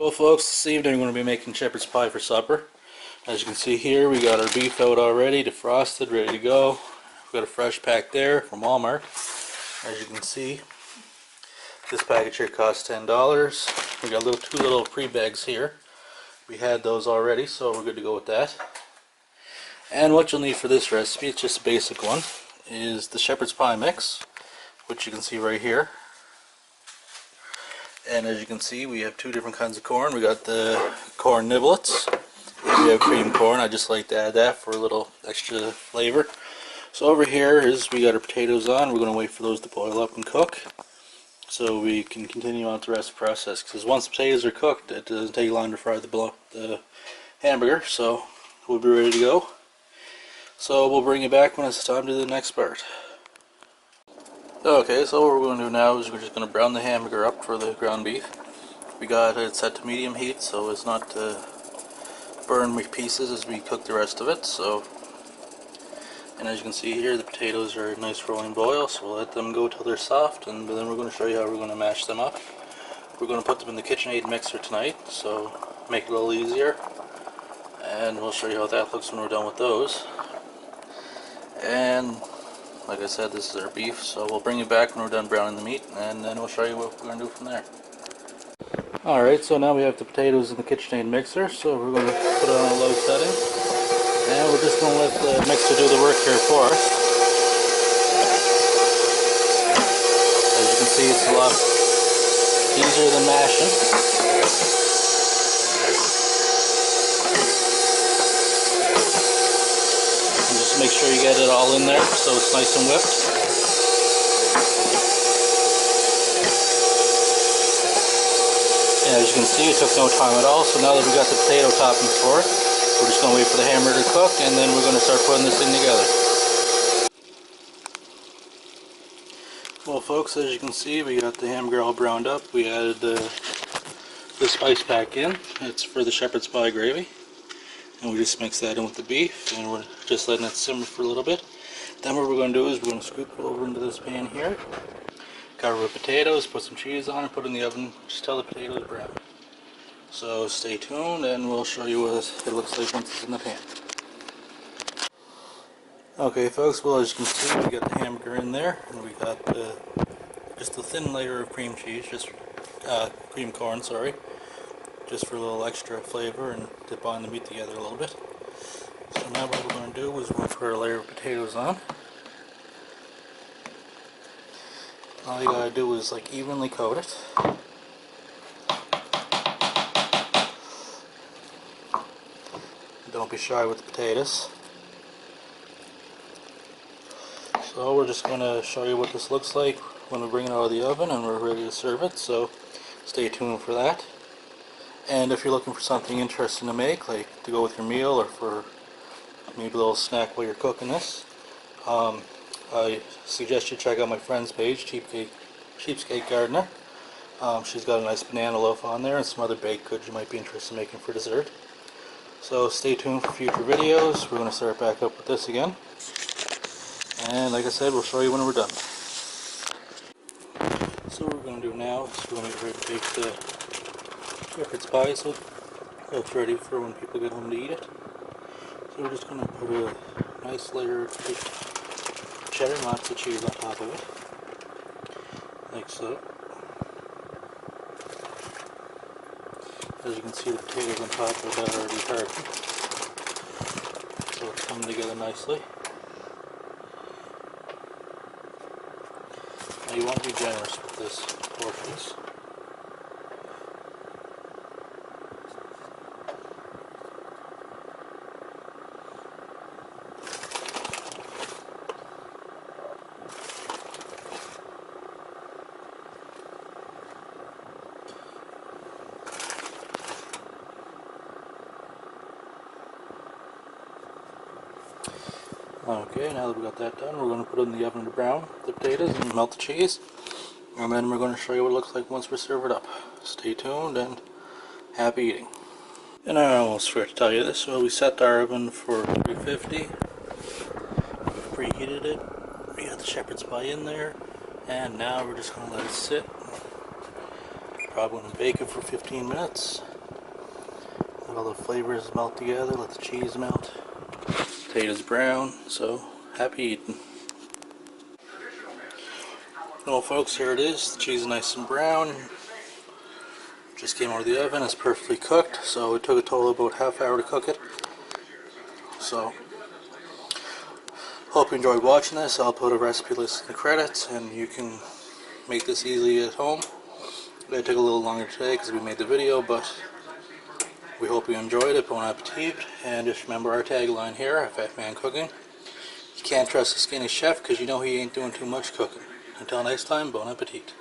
Well folks, this evening we're going to be making shepherd's pie for supper. As you can see here, we got our beef out already, defrosted, ready to go. We've got a fresh pack there from Walmart. As you can see, this package here costs $10. We got two little pre-bags here. We had those already, so we're good to go with that. And what you'll need for this recipe, it's just a basic one, is the shepherd's pie mix, which you can see right here. And as you can see, we have two different kinds of corn. We got the corn niblets, and we have cream corn. I just like to add that for a little extra flavor. So over here is we got our potatoes on. We're going to wait for those to boil up and cook, so we can continue on with the rest of the process. Because once the potatoes are cooked, it doesn't take long to fry the hamburger. So we'll be ready to go. So we'll bring you back when it's time to do the next part. Okay, so what we're going to do now is we're just going to brown the hamburger up for the ground beef. We got it set to medium heat so as not to burn pieces as we cook the rest of it. And as you can see here, the potatoes are a nice rolling boil, so we'll let them go till they're soft, and then we're going to show you how we're going to mash them up. We're going to put them in the KitchenAid mixer tonight, so make it a little easier, and we'll show you how that looks when we're done with those. And like I said, this is our beef, so we'll bring you back when we're done browning the meat, and then we'll show you what we're going to do from there. Alright, so now we have the potatoes in the KitchenAid mixer, so we're going to put it on a low setting, and we're just going to let the mixer do the work here for us. As you can see, it's a lot easier than mashing. Make sure you get it all in there so it's nice and whipped. And as you can see, it took no time at all. So now that we got the potato toppings for it, we're just going to wait for the hamburger to cook, and then we're going to start putting this thing together. Well folks, as you can see, we got the hamburger all browned up. We added the spice pack in. It's for the shepherd's pie gravy. And we just mix that in with the beef, and we're just letting it simmer for a little bit. Then what we're going to do is we're going to scoop it over into this pan here, cover with potatoes, put some cheese on, and put it in the oven just till the potatoes brown. So stay tuned, and we'll show you what it looks like once it's in the pan. Okay folks, well as you can see, we got the hamburger in there, and we got just a thin layer of cream cheese, just cream corn, sorry. Just for a little extra flavor and to bind the meat together a little bit. So now what we're going to do is we're going to put a layer of potatoes on. All you gotta do is like evenly coat it. Don't be shy with the potatoes. So we're just going to show you what this looks like when we bring it out of the oven and we're ready to serve it. So stay tuned for that. And if you're looking for something interesting to make, like to go with your meal or for maybe a little snack while you're cooking this, I suggest you check out my friend's page, Cheapskate Gardener. She's got a nice banana loaf on there and some other baked goods you might be interested in making for dessert. So stay tuned for future videos. We're going to start back up with this again. And like I said, we'll show you when we're done. So what we're going to do now is we're going to get ready to bake the shepherd's pie so it's ready for when people get home to eat it. So we're just going to put a nice layer of cheddar, lots of cheese on top of it, like so. As you can see, the potatoes on top of that are already hardened, so it's coming together nicely. Now you want to be generous with this portions. Okay, now that we got that done, we're going to put it in the oven to brown the potatoes and melt the cheese. And then we're going to show you what it looks like once we serve it up. Stay tuned and happy eating. And I almost forgot to tell you this, so we set our oven for 350. We've preheated it. We got the shepherd's pie in there. And now we're just going to let it sit probably going to bake it for 15 minutes. Let all the flavors melt together, let the cheese melt. Potatoes brown, so happy eating. Well folks, here it is. The cheese is nice and brown. Just came out of the oven, it's perfectly cooked, so it took a total of about half hour to cook it. So, hope you enjoyed watching this. I'll put a recipe list in the credits, and you can make this easily at home. It took a little longer today because we made the video, but we hope you enjoyed it. Bon appetit, and just remember our tagline here at Fat Man Cooking. You can't trust a skinny chef because you know he ain't doing too much cooking. Until next time, bon appetit.